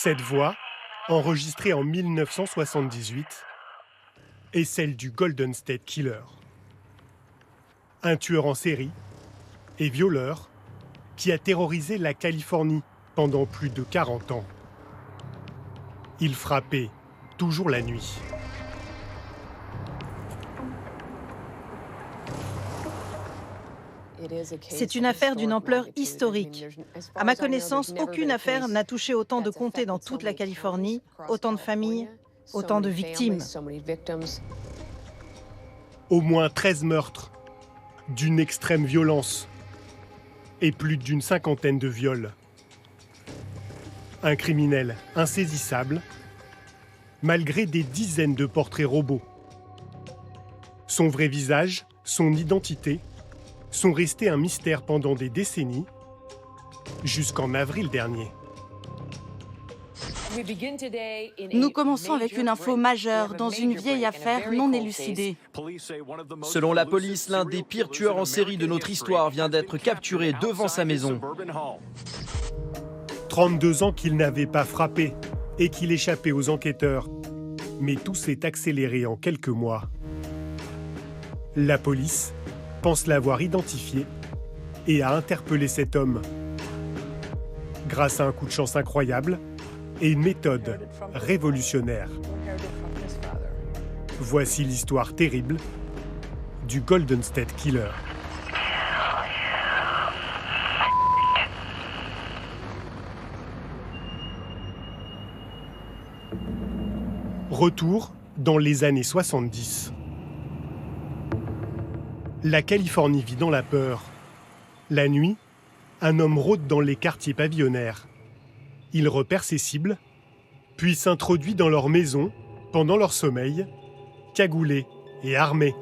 Cette voix, enregistrée en 1978, est celle du Golden State Killer. Un tueur en série et violeur qui a terrorisé la Californie pendant plus de 40 ans. Il frappait toujours la nuit. C'est une affaire d'une ampleur historique. À ma connaissance, aucune affaire n'a touché autant de comtés dans toute la Californie, autant de familles, autant de victimes. Au moins 13 meurtres, d'une extrême violence et plus d'une cinquantaine de viols. Un criminel insaisissable, malgré des dizaines de portraits robots. Son vrai visage, son identité, sont restés un mystère pendant des décennies, jusqu'en avril dernier. Nous commençons avec une info majeure dans une vieille affaire non élucidée. Selon la police, l'un des pires tueurs en série de notre histoire vient d'être capturé devant sa maison. 32 ans qu'il n'avait pas frappé et qu'il échappait aux enquêteurs. Mais tout s'est accéléré en quelques mois. La police pense l'avoir identifié et a interpellé cet homme. Grâce à un coup de chance incroyable et une méthode révolutionnaire. Voici l'histoire terrible du Golden State Killer. Retour dans les années 70. La Californie vit dans la peur. La nuit, un homme rôde dans les quartiers pavillonnaires. Il repère ses cibles, puis s'introduit dans leur maison pendant leur sommeil, cagoulé et armé.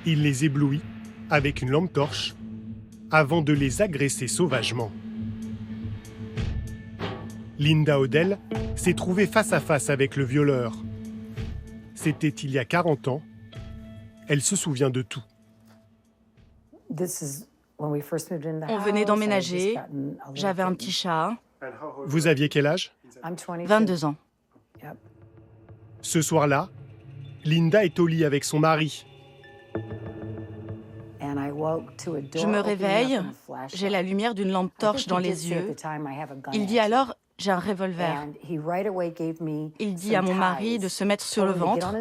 Il les éblouit avec une lampe torche avant de les agresser sauvagement. Linda O'Dell s'est trouvée face à face avec le violeur. C'était il y a 40 ans. Elle se souvient de tout. On venait d'emménager, j'avais un petit chat, Vous aviez quel âge? 22 ans. Ce soir-là, Linda est au lit avec son mari. Je me réveille, j'ai la lumière d'une lampe torche dans les yeux. Il dit alors, j'ai un revolver. Il dit à mon mari de se mettre sur le ventre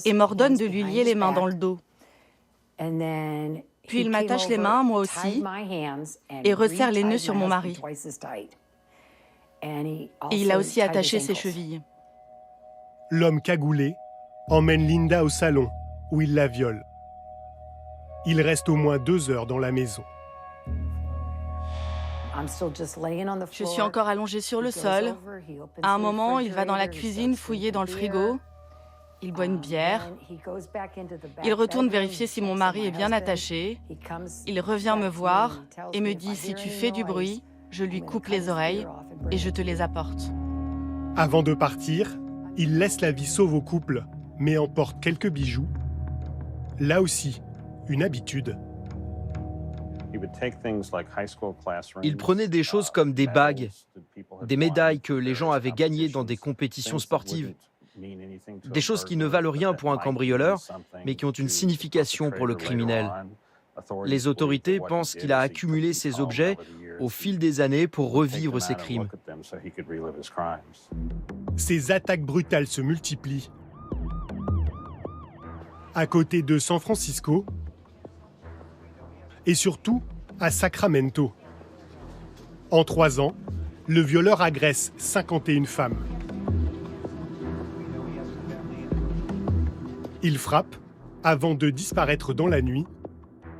et m'ordonne de lui lier les mains dans le dos. Puis il m'attache les mains, moi aussi, et resserre les nœuds sur mon mari. Et il a aussi attaché ses chevilles. L'homme cagoulé emmène Linda au salon où il la viole. Il reste au moins 2 heures dans la maison. Je suis encore allongée sur le sol. À un moment, il va dans la cuisine fouiller dans le frigo. Il boit une bière. Il retourne vérifier si mon mari est bien attaché. Il revient me voir et me dit « Si tu fais du bruit, je lui coupe les oreilles et je te les apporte. » Avant de partir, il laisse la vie sauve au couple, mais emporte quelques bijoux. Là aussi, une habitude. Il prenait des choses comme des bagues, des médailles que les gens avaient gagnées dans des compétitions sportives. Des choses qui ne valent rien pour un cambrioleur, mais qui ont une signification pour le criminel. Les autorités pensent qu'il a accumulé ces objets au fil des années pour revivre ses crimes. Ces attaques brutales se multiplient. À côté de San Francisco et surtout à Sacramento. En 3 ans, le violeur agresse 51 femmes. Il frappe avant de disparaître dans la nuit.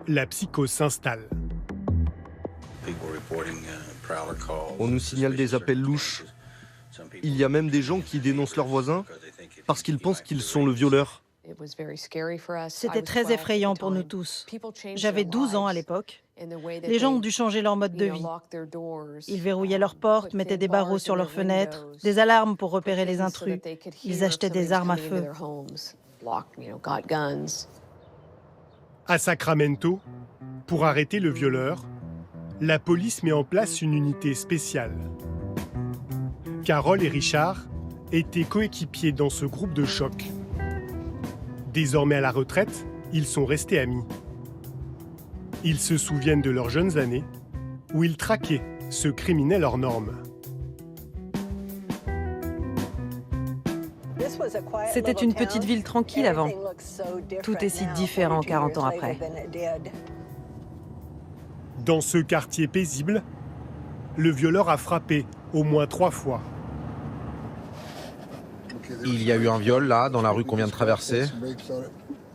La psychose s'installe. On nous signale des appels louches. Il y a même des gens qui dénoncent leurs voisins parce qu'ils pensent qu'ils sont le violeur. C'était très effrayant pour nous tous. J'avais 12 ans à l'époque. Les gens ont dû changer leur mode de vie. Ils verrouillaient leurs portes, mettaient des barreaux sur leurs fenêtres, des alarmes pour repérer les intrus. Ils achetaient des armes à feu. À Sacramento, pour arrêter le violeur, la police met en place une unité spéciale. Carol et Richard étaient coéquipiers dans ce groupe de choc. Désormais à la retraite, ils sont restés amis. Ils se souviennent de leurs jeunes années, où ils traquaient ce criminel hors norme. C'était une petite ville tranquille avant. Tout est si différent 40 ans après. Dans ce quartier paisible, le violeur a frappé au moins 3 fois. Il y a eu un viol là, dans la rue qu'on vient de traverser.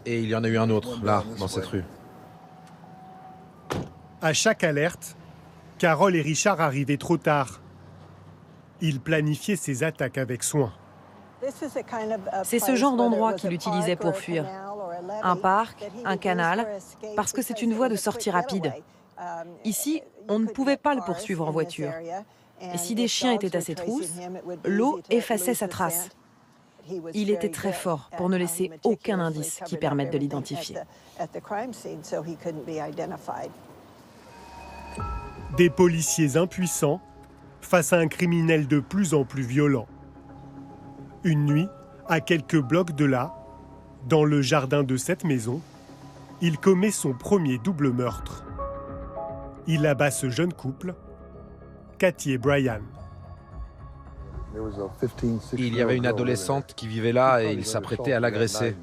Et il y en a eu un autre, là, dans cette rue. À chaque alerte, Carol et Richard arrivaient trop tard. Ils planifiaient ces attaques avec soin. C'est ce genre d'endroit qu'il utilisait pour fuir. Un parc, un canal, parce que c'est une voie de sortie rapide. Ici, on ne pouvait pas le poursuivre en voiture. Et si des chiens étaient à ses trousses, l'eau effaçait sa trace. Il était très fort pour ne laisser aucun indice qui permette de l'identifier. Des policiers impuissants face à un criminel de plus en plus violent. Une nuit, à quelques blocs de là, dans le jardin de cette maison, il commet son premier double meurtre. Il abat ce jeune couple, Kathy et Brian. Il y avait une adolescente qui vivait là et il s'apprêtait à l'agresser.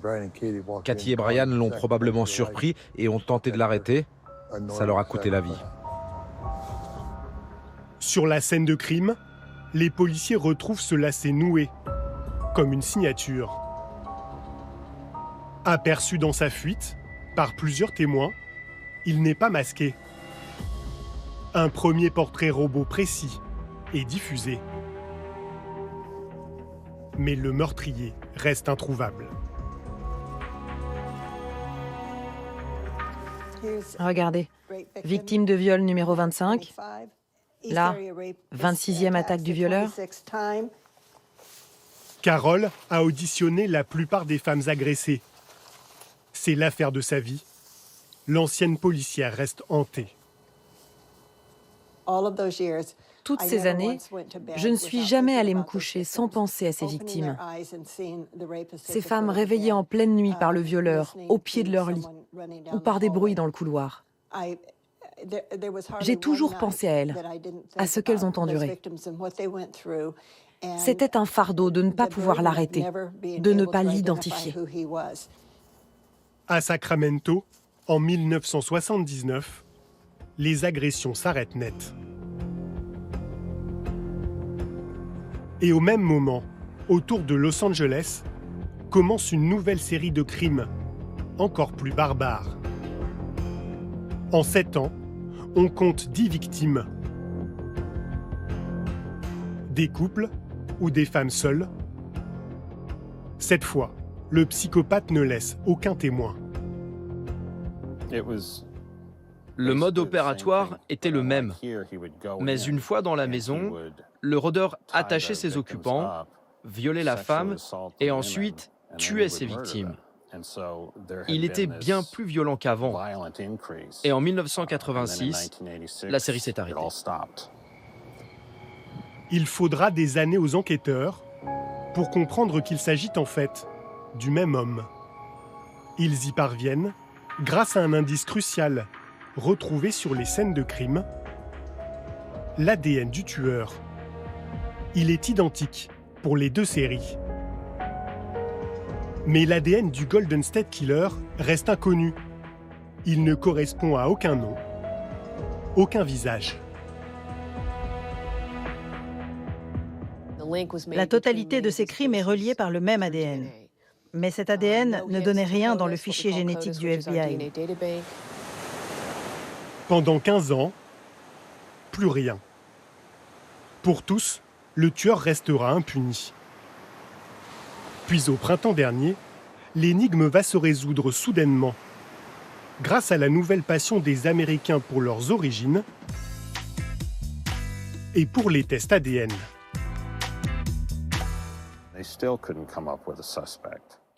Kathy et Brian l'ont probablement surpris et ont tenté de l'arrêter. Ça leur a coûté la vie. Sur la scène de crime, les policiers retrouvent ce lacet noué, comme une signature. Aperçu dans sa fuite par plusieurs témoins, il n'est pas masqué. Un premier portrait robot précis est diffusé. Mais le meurtrier reste introuvable. Regardez, victime de viol numéro 25. Là, 26e attaque du violeur. Carol a auditionné la plupart des femmes agressées. C'est l'affaire de sa vie. L'ancienne policière reste hantée. Toutes ces années, je ne suis jamais allée me coucher sans penser à ces victimes. Ces femmes réveillées en pleine nuit par le violeur, au pied de leur lit, ou par des bruits dans le couloir. J'ai toujours pensé à elles, à ce qu'elles ont enduré. C'était un fardeau de ne pas pouvoir l'arrêter, de ne pas l'identifier. À Sacramento, en 1979, les agressions s'arrêtent net. Et au même moment, autour de Los Angeles, commence une nouvelle série de crimes, encore plus barbares. En 7 ans, on compte 10 victimes. Des couples ou des femmes seules. Cette fois, le psychopathe ne laisse aucun témoin. Le mode opératoire était le même. Mais une fois dans la maison, le rôdeur attachait ses occupants, violait la femme et ensuite tuait ses victimes. Il était bien plus violent qu'avant. Et en 1986, la série s'est arrêtée. Il faudra des années aux enquêteurs pour comprendre qu'il s'agit en fait du même homme. Ils y parviennent grâce à un indice crucial retrouvé sur les scènes de crime, l'ADN du tueur. Il est identique pour les 2 séries. Mais l'ADN du Golden State Killer reste inconnu. Il ne correspond à aucun nom, aucun visage. La totalité de ces crimes est reliée par le même ADN. Mais cet ADN ne donnait rien dans le fichier génétique du FBI. Pendant 15 ans, plus rien. Pour tous, le tueur restera impuni. Puis au printemps dernier, l'énigme va se résoudre soudainement. Grâce à la nouvelle passion des Américains pour leurs origines et pour les tests ADN.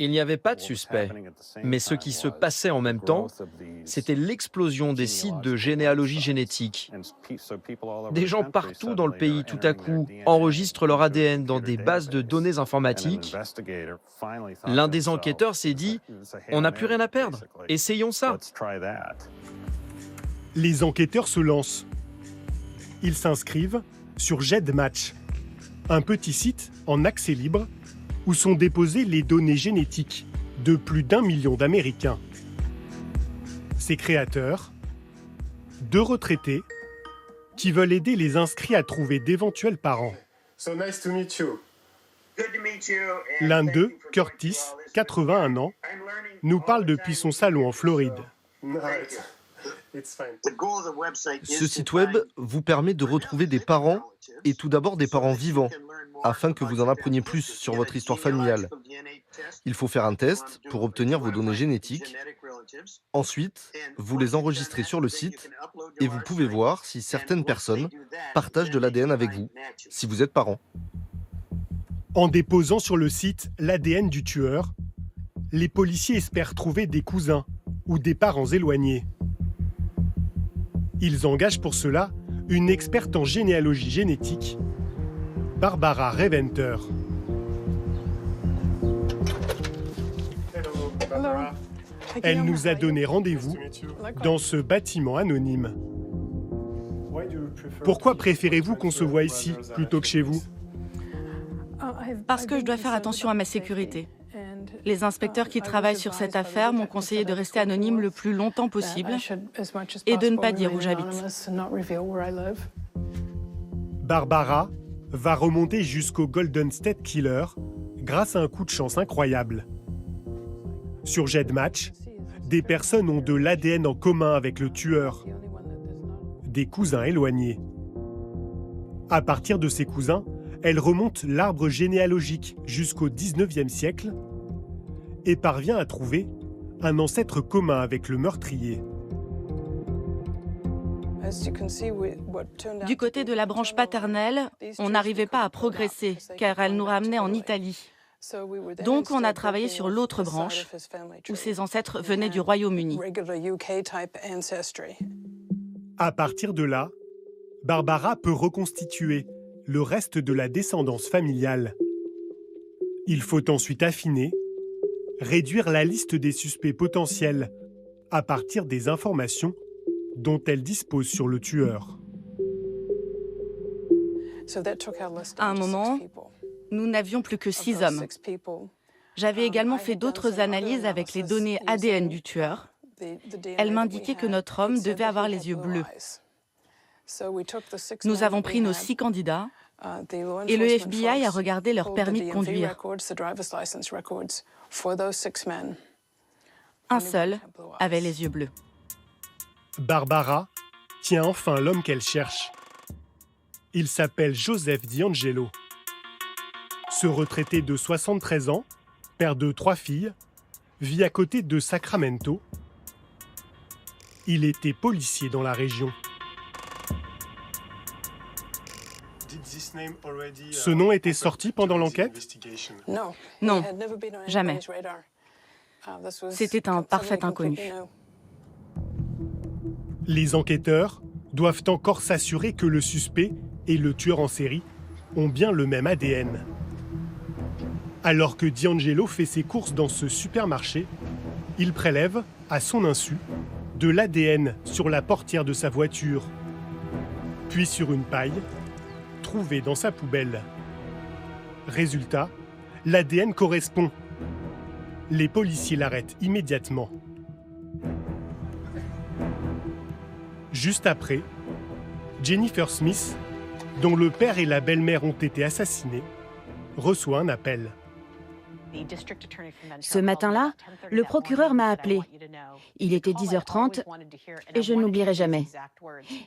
Il n'y avait pas de suspect, mais ce qui se passait en même temps, c'était l'explosion des sites de généalogie génétique. Des gens partout dans le pays, tout à coup, enregistrent leur ADN dans des bases de données informatiques. L'un des enquêteurs s'est dit « On n'a plus rien à perdre, essayons ça ». Les enquêteurs se lancent. Ils s'inscrivent sur GEDmatch, un petit site en accès libre où sont déposées les données génétiques de plus d'1 million d'Américains. Ses créateurs, 2 retraités qui veulent aider les inscrits à trouver d'éventuels parents. L'un d'eux, Curtis, 81 ans, nous parle depuis son salon en Floride. Ce site web vous permet de retrouver des parents, et tout d'abord des parents vivants, afin que vous en appreniez plus sur votre histoire familiale. Il faut faire un test pour obtenir vos données génétiques. Ensuite, vous les enregistrez sur le site et vous pouvez voir si certaines personnes partagent de l'ADN avec vous, si vous êtes parent. En déposant sur le site l'ADN du tueur, les policiers espèrent trouver des cousins ou des parents éloignés. Ils engagent pour cela une experte en généalogie génétique, Barbara Reventer. Elle nous a donné rendez-vous dans ce bâtiment anonyme. Pourquoi préférez-vous qu'on se voie ici plutôt que chez vous ? Parce que je dois faire attention à ma sécurité. Les inspecteurs qui travaillent sur cette affaire m'ont conseillé de rester anonyme le plus longtemps possible et de ne pas dire où j'habite. Barbara va remonter jusqu'au Golden State Killer grâce à un coup de chance incroyable. Sur GEDmatch, des personnes ont de l'ADN en commun avec le tueur, des cousins éloignés. À partir de ces cousins, elle remonte l'arbre généalogique jusqu'au 19e siècle et parvient à trouver un ancêtre commun avec le meurtrier. Du côté de la branche paternelle, on n'arrivait pas à progresser car elle nous ramenait en Italie. Donc on a travaillé sur l'autre branche où ses ancêtres venaient du Royaume-Uni. À partir de là, Barbara peut reconstituer le reste de la descendance familiale. Il faut ensuite affiner, réduire la liste des suspects potentiels à partir des informations dont elle dispose sur le tueur. À un moment, nous n'avions plus que 6 hommes. J'avais également fait d'autres analyses avec les données ADN du tueur. Elles m'indiquaient que notre homme devait avoir les yeux bleus. Nous avons pris nos 6 candidats et le FBI a regardé leur permis de conduire. Un seul avait les yeux bleus. Barbara tient enfin l'homme qu'elle cherche. Il s'appelle Joseph DiAngelo. Ce retraité de 73 ans, père de 3 filles, vit à côté de Sacramento. Il était policier dans la région. Ce nom était sorti pendant l'enquête ? Non, jamais. C'était un parfait inconnu. Les enquêteurs doivent encore s'assurer que le suspect et le tueur en série ont bien le même ADN. Alors que DiAngelo fait ses courses dans ce supermarché, il prélève, à son insu, de l'ADN sur la portière de sa voiture, puis sur une paille, trouvée dans sa poubelle. Résultat, l'ADN correspond. Les policiers l'arrêtent immédiatement. Juste après, Jennifer Smith, dont le père et la belle-mère ont été assassinés, reçoit un appel. Ce matin-là, le procureur m'a appelé. Il était 10h30 et je n'oublierai jamais.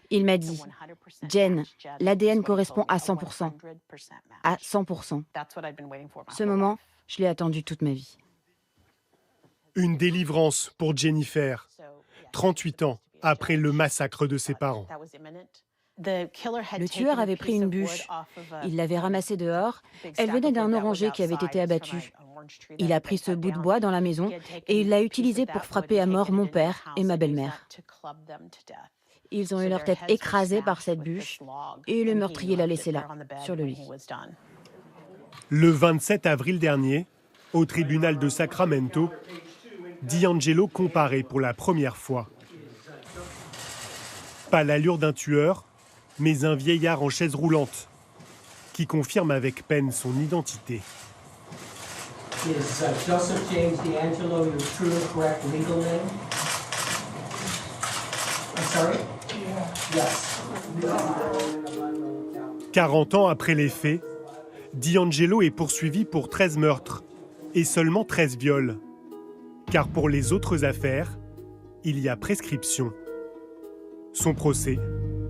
Il m'a dit « Jen, l'ADN correspond à 100%. À 100%. » Ce moment, je l'ai attendu toute ma vie. Une délivrance pour Jennifer, 38 ans après le massacre de ses parents. Le tueur avait pris une bûche. Il l'avait ramassée dehors. Elle venait d'un oranger qui avait été abattu. Il a pris ce bout de bois dans la maison et il l'a utilisé pour frapper à mort mon père et ma belle-mère. Ils ont eu leur tête écrasée par cette bûche et le meurtrier l'a laissé là, sur le lit. Le 27 avril dernier, au tribunal de Sacramento, DiAngelo comparaît pour la première fois. Pas l'allure d'un tueur, mais un vieillard en chaise roulante, qui confirme avec peine son identité. Is Joseph James DiAngelo your true and correct legal name? I'm sorry? Yes. 40 ans après les faits, DiAngelo est poursuivi pour 13 meurtres et seulement 13 viols. Car pour les autres affaires, il y a prescription. Son procès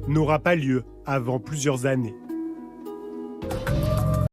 n'aura pas lieu avant plusieurs années.